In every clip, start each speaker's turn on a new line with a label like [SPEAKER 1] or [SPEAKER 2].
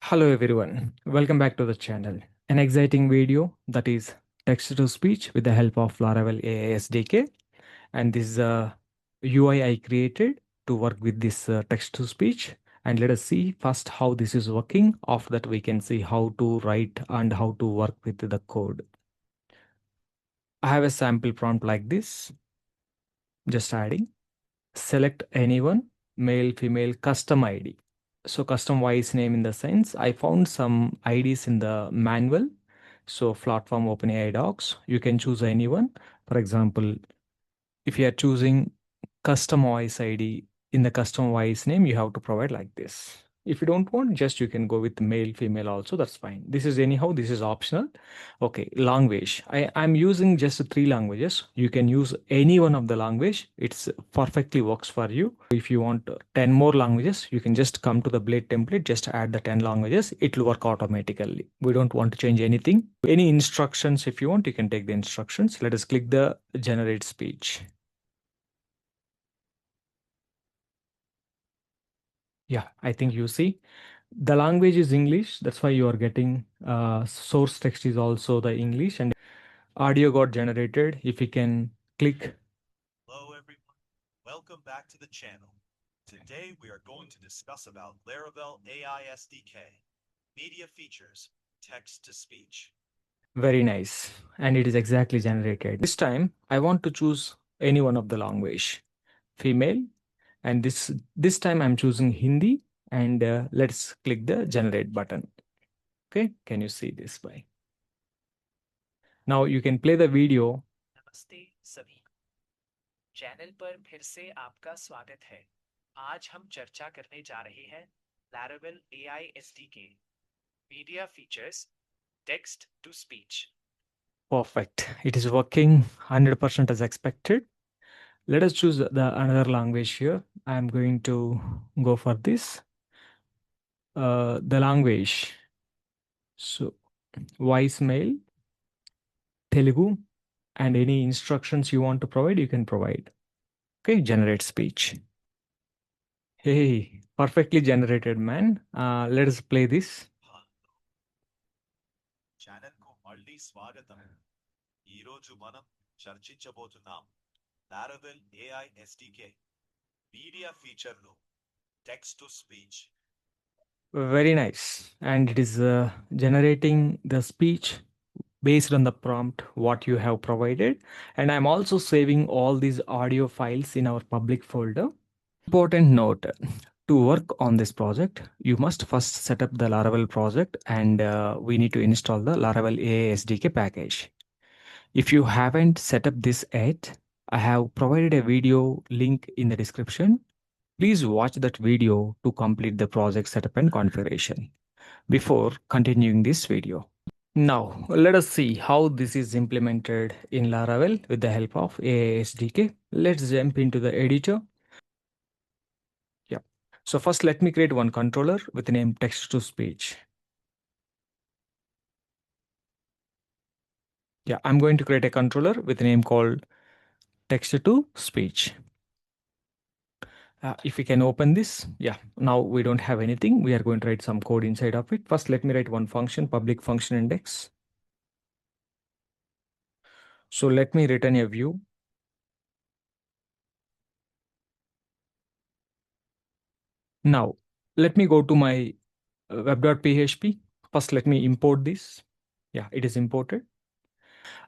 [SPEAKER 1] Hello everyone, welcome back to the channel. An exciting video that is text to speech with the help of Laravel AI SDK, and this is a UI I created to work with this text to speech. And let us see first how this is working. After that we can see how to write and how to work with the code. I have a sample prompt like this, just adding. Select anyone, male, female, custom ID. So custom voice name in the sense I found some IDs in the manual. So platform OpenAI docs, you can choose anyone. For example, if you are choosing custom voice ID in the custom voice name, you have to provide like this. If you don't want, just you can go with male, female also, that's fine. This is anyhow, this is optional. Okay, language. I'm using just three languages. You can use any one of the language. It's perfectly works for you. If you want 10 more languages, you can just come to the Blade template, just add the 10 languages. It will work automatically. We don't want to change anything. Any instructions, if you want, you can take the instructions. Let us click the generate speech. Yeah, I think you see the language is English. That's why you are getting source text is also the English, and audio got generated. If you can click.
[SPEAKER 2] Hello everyone, welcome back to the channel. Today we are going to discuss about Laravel AI SDK, media features, text to speech.
[SPEAKER 1] Very nice. And it is exactly generated. This time I want to choose any one of the language, female, and this time I'm choosing Hindi, and let's click the generate button. Okay, can you see this by? Now you can play the video.
[SPEAKER 3] नमस्ते सभी channel पर फिर से आपका स्वागत है। आज हम चर्चा करने जा रहे हैं Laravel AI SDK media features text to speech.
[SPEAKER 1] Perfect. It is working 100% as expected. Let us choose the another language here. I am going to go for this. The language. So voicemail, Telugu, and any instructions you want to provide, you can provide. Okay, generate speech. Hey, perfectly generated, man. Let us play this.
[SPEAKER 2] Channel కు మళ్ళీ స్వాగతం. ఈ రోజు మనం చర్చించబోతున్నాం Laravel AI SDK, media ఫీచర్లు, text to speech.
[SPEAKER 1] Very nice. And it is generating the speech based on the prompt what you have provided. And I'm also saving all these audio files in our public folder. Important note, to work on this project, you must first set up the Laravel project, and we need to install the Laravel AI SDK package. If you haven't set up this yet, I have provided a video link in the description. Please watch that video to complete the project setup and configuration before continuing this video. Now, let us see how this is implemented in Laravel with the help of AI SDK. Let's jump into the editor. Yeah. So first, let me create one controller with the name text to speech. Yeah, I'm going to create a controller with a name called text to speech. If we can open this, yeah, now we don't have anything. We are going to write some code inside of it. First, let me write one function, public function index. So let me return a view. Now, let me go to my web.php. First, let me import this. Yeah, it is imported.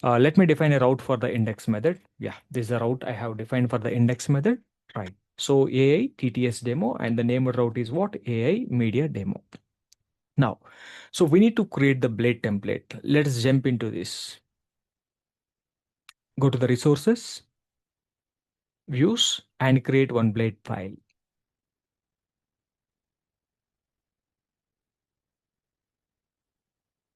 [SPEAKER 1] Let me define a route for the index method. Yeah, this is a route I have defined for the index method. Right. So AI TTS demo, and the name of route is what? AI media demo. Now, so we need to create the Blade template. Let's jump into this. Go to the resources, views, and create one Blade file.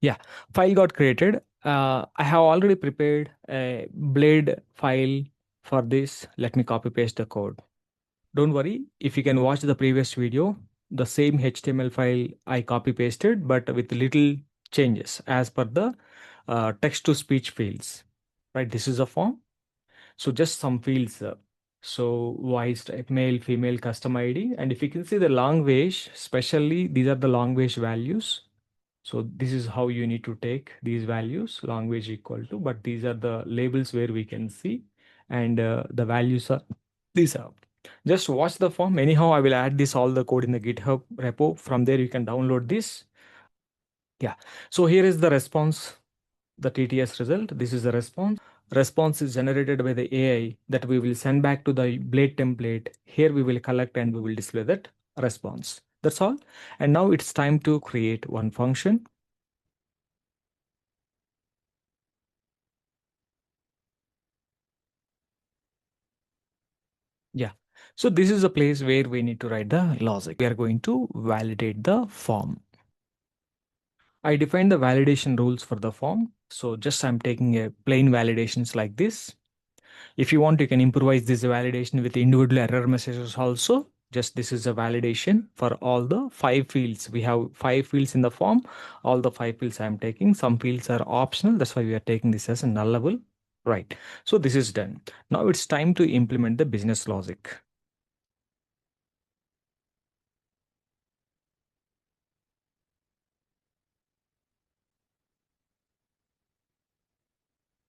[SPEAKER 1] Yeah, file got created. I have already prepared a Blade file for this. Let me copy paste the code. Don't worry, if you can watch the previous video, the same HTML file I copy pasted, but with little changes as per the text to speech fields. Right, this is a form. So just some fields. So voice type, male, female, custom ID. And if you can see the language, especially these are the language values. So this is how you need to take these values, language equal to, but these are the labels where we can see, and the values are these are. Just watch the form. Anyhow, I will add this all the code in the GitHub repo. From there, you can download this. Yeah. So here is the response, the TTS result. This is the response. Response is generated by the AI that we will send back to the blade template. Here we will collect and we will display that response. That's all. And now it's time to create one function. Yeah. So this is a place where we need to write the logic. We are going to validate the form. I defined the validation rules for the form. So just I'm taking a plain validations like this. If you want, you can improvise this validation with individual error messages also. Just this is a validation for all the 5 fields. We have 5 fields in the form. All the 5 fields I'm taking. Some fields are optional. That's why we are taking this as a nullable. Right. So this is done. Now it's time to implement the business logic.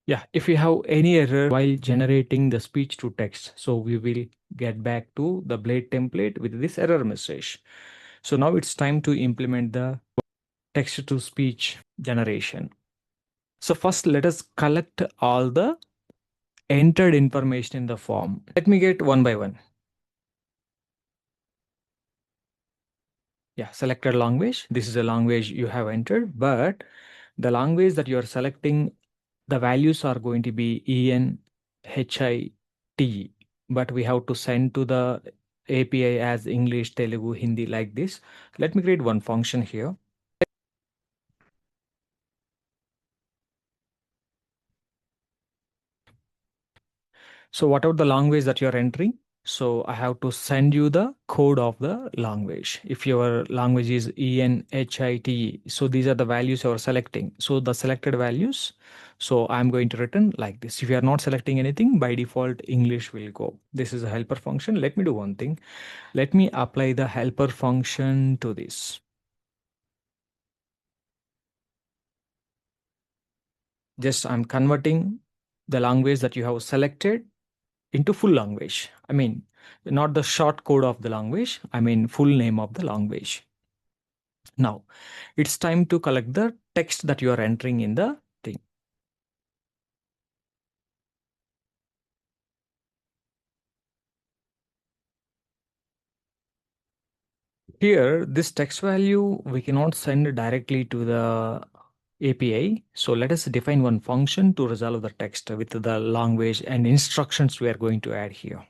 [SPEAKER 1] Yeah, if you have any error while generating the speech to text, so we will get back to the blade template with this error message. So now it's time to implement the text to speech generation. So first let us collect all the entered information in the form. Let me get one by one. Yeah, selected language. This is a language you have entered, but the language that you are selecting, the values are going to be EN, HI, TE, but we have to send to the API as English, Telugu, Hindi like this. Let me create one function here. So whatever the language that you're entering, so I have to send you the code of the language. If your language is ENHITE, so these are the values you are selecting. So the selected values, so I'm going to return like this. If you are not selecting anything, by default, English will go. This is a helper function. Let me do one thing. Let me apply the helper function to this. Just I'm converting the language that you have selected into full language. I mean, not the short code of the language, I mean full name of the language. Now, it's time to collect the text that you are entering in the thing. Here, this text value, we cannot send directly to the API. So let us define one function to resolve the text with the language and instructions we are going to add here.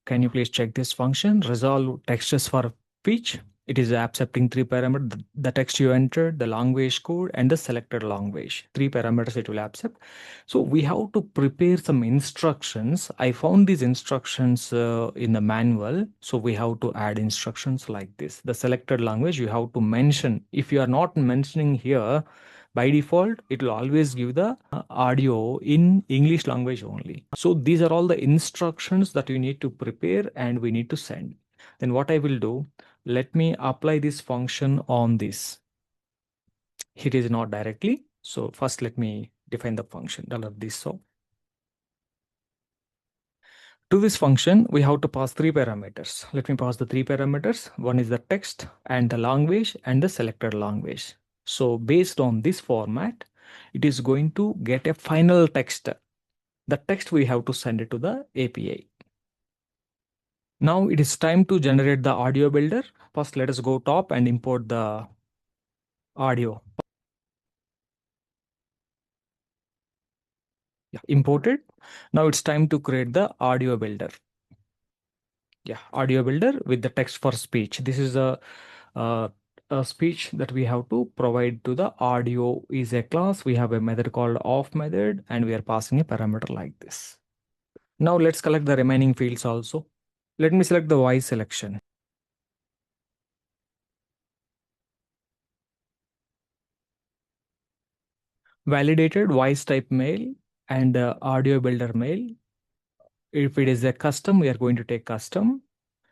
[SPEAKER 1] Can you please check this function? Resolve texts for speech. It is accepting 3 parameters, the text you entered, the language code, and the selected language. 3 parameters it will accept. So we have to prepare some instructions. I found these instructions in the manual. So we have to add instructions like this. The selected language you have to mention. If you are not mentioning here, by default, it will always give the audio in English language only. So these are all the instructions that you need to prepare and we need to send. Then what I will do, let me apply this function on this. It is not directly. So first let me define the function $this. So to this function, we have to pass 3 parameters. Let me pass the 3 parameters. One is the text and the language and the selected language. So based on this format, it is going to get a final text. The text we have to send it to the API. Now it is time to generate the audio builder. First, let us go top and import the audio. Yeah, imported. Now it's time to create the audio builder. Yeah, audio builder with the text for speech. This is a speech that we have to provide to the audio is a class. We have a method called off method and we are passing a parameter like this. Now let's collect the remaining fields also. Let me select the voice selection. validated voice type mail and audio builder mail. If it is a custom, we are going to take custom.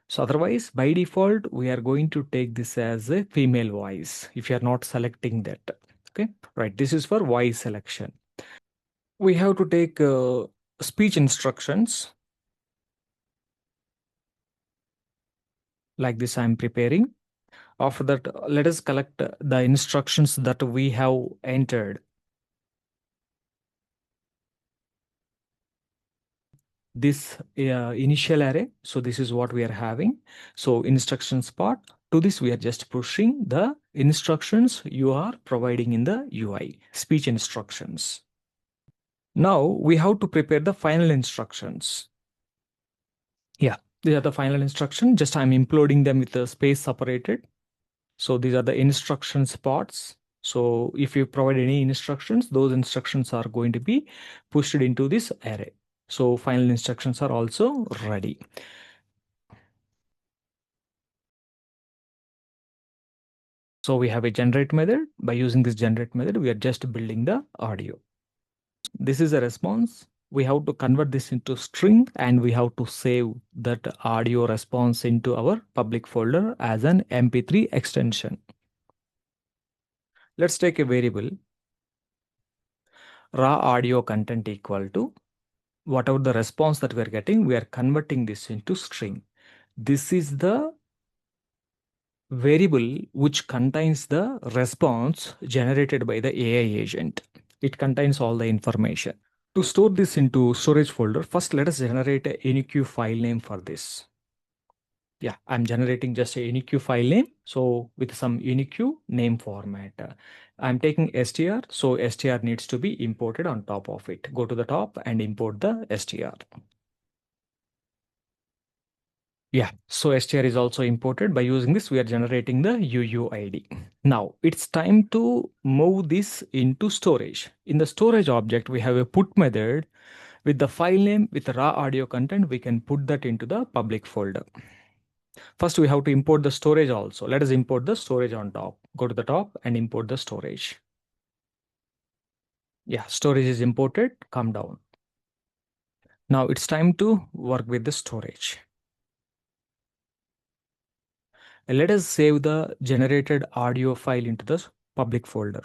[SPEAKER 1] So otherwise, by default, we are going to take this as a female voice if you are not selecting that. Okay, right. This is for voice selection. We have to take speech instructions. Like this, I'm preparing. After that, let us collect the instructions that we have entered. This initial array. So this is what we are having. So instructions part. To this, we are just pushing the instructions you are providing in the UI, speech instructions. Now we have to prepare the final instructions. Yeah, these are the final instructions. Just I'm imploding them with the space separated. So these are the instructions parts. So if you provide any instructions, those instructions are going to be pushed into this array. So final instructions are also ready. So we have a generate method. By using this generate method, we are just building the audio. This is a response. We have to convert this into string and we have to save that audio response into our public folder as an MP3 extension. Let's take a variable raw audio content equal to whatever the response that we are getting, we are converting this into string. This is the variable which contains the response generated by the AI agent. It contains all the information. To store this into storage folder, first let us generate a unique file name for this. Yeah, I'm generating just a unique file name. So with some unique name format, I'm taking str. So str needs to be imported on top of it. Go to the top and import the str. Yeah, so str is also imported. By using this, we are generating the UUID. Now it's time to move this into storage. In the storage object, we have a put method with the file name with the raw audio content. We can put that into the public folder. First, we have to import the storage also. Let us import the storage on top. Go to the top and import the storage. Yeah, storage is imported. Come down. Now it's time to work with the storage. Let us save the generated audio file into the public folder.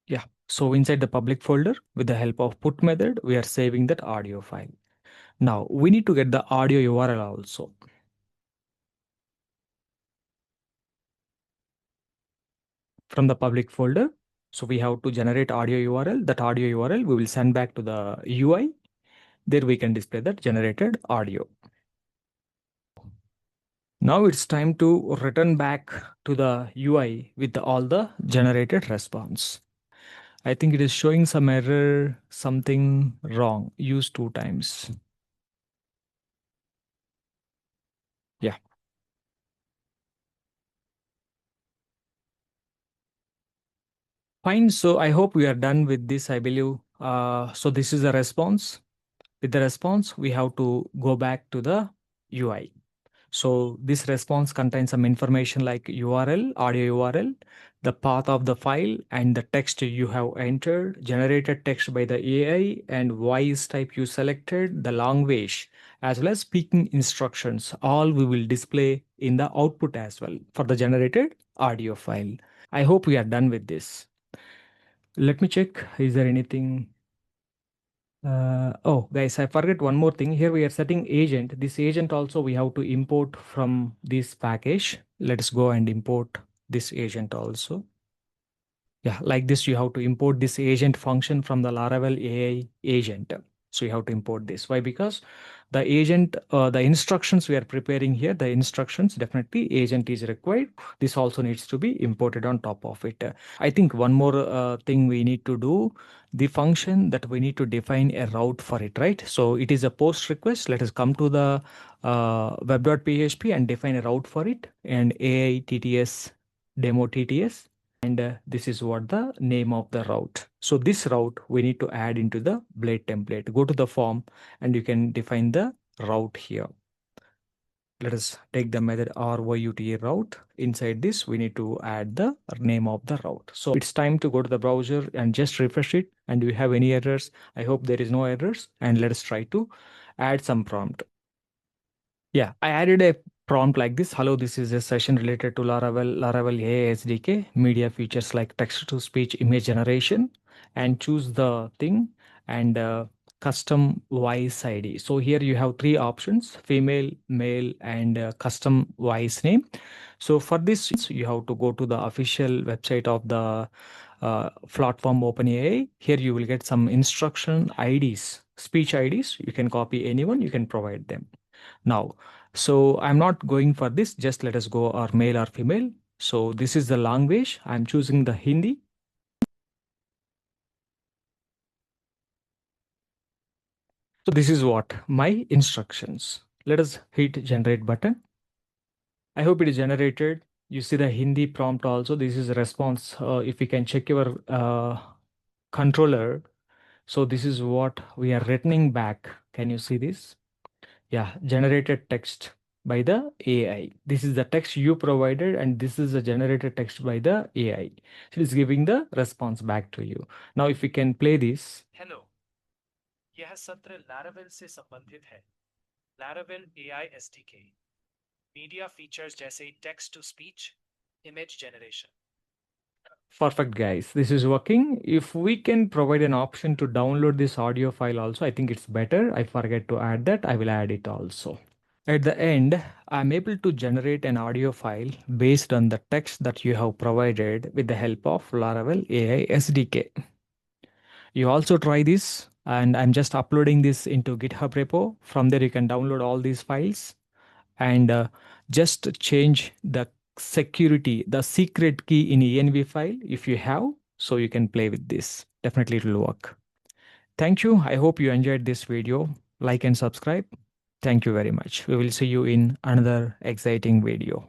[SPEAKER 1] Yeah, so inside the public folder, with the help of put method, we are saving that audio file. Now we need to get the audio URL also. From the public folder. So we have to generate audio URL. That audio URL we will send back to the UI. There we can display that generated audio. Now it's time to return back to the UI with all the generated response. I think it is showing some error, something wrong, used 2 times. Yeah. Fine. So I hope we are done with this, I believe. So this is the response. With the response, we have to go back to the UI. So this response contains some information like URL, audio URL, the path of the file, and the text you have entered, generated text by the AI, and voice type you selected, the language, as well as speaking instructions. All we will display in the output as well for the generated audio file. I hope we are done with this. Let me check. Is there anything? Oh, guys, I forget one more thing. Here we are setting agent. This agent also we have to import from this package. Let's go and import this agent also. Yeah, like this, you have to import this agent function from the Laravel AI agent. So you have to import this. Why? Because the agent, the instructions we are preparing here, the instructions, definitely agent is required. This also needs to be imported on top of it. I think one more thing we need to do, the function that we need to define a route for it, right? So it is a post request. Let us come to the web.php and define a route for it, and AI TTS demo TTS. And this is what the name of the route. So this route we need to add into the blade template. Go to the form and you can define the route here. Let us take the method route route. Inside this, we need to add the name of the route. So it's time to go to the browser and just refresh it. And do you have any errors? I hope there is no errors. And let us try to add some prompt. Yeah, I added a prompt like this. Hello, this is a session related to Laravel AI SDK, media features like text to speech image generation, and choose the thing and custom voice ID. So here you have three options: female, male, and custom voice name. So for this, you have to go to the official website of the platform OpenAI. Here you will get some instruction IDs, speech IDs. You can copy anyone, you can provide them. Now, so I'm not going for this, just let us go or male or female. So this is the language. I'm choosing the Hindi. So this is what my instructions. Let us hit generate button. I hope it is generated. You see the Hindi prompt also. This is a response. If you can check your controller. So this is what we are returning back. Can you see this? Yeah, generated text by the AI. This is the text you provided, and this is the generated text by the AI. So it's giving the response back to you. Now, if we can play this.
[SPEAKER 3] Hello, यह सत्र Laravel से संबंधित है। Laravel AI SDK, media features जैसे text to speech, image generation.
[SPEAKER 1] Perfect, guys. This is working. If we can provide an option to download this audio file also, I think it's better. I forget to add that. I will add it also. At the end, I'm able to generate an audio file based on the text that you have provided with the help of Laravel AI SDK. You also try this, and I'm just uploading this into GitHub repo. From there, you can download all these files and just change the security, the secret key in env file if you have, so you can play with this. Definitely it will work. Thank you. I hope you enjoyed this video. Like and subscribe. Thank you very much. We will see you in another exciting video.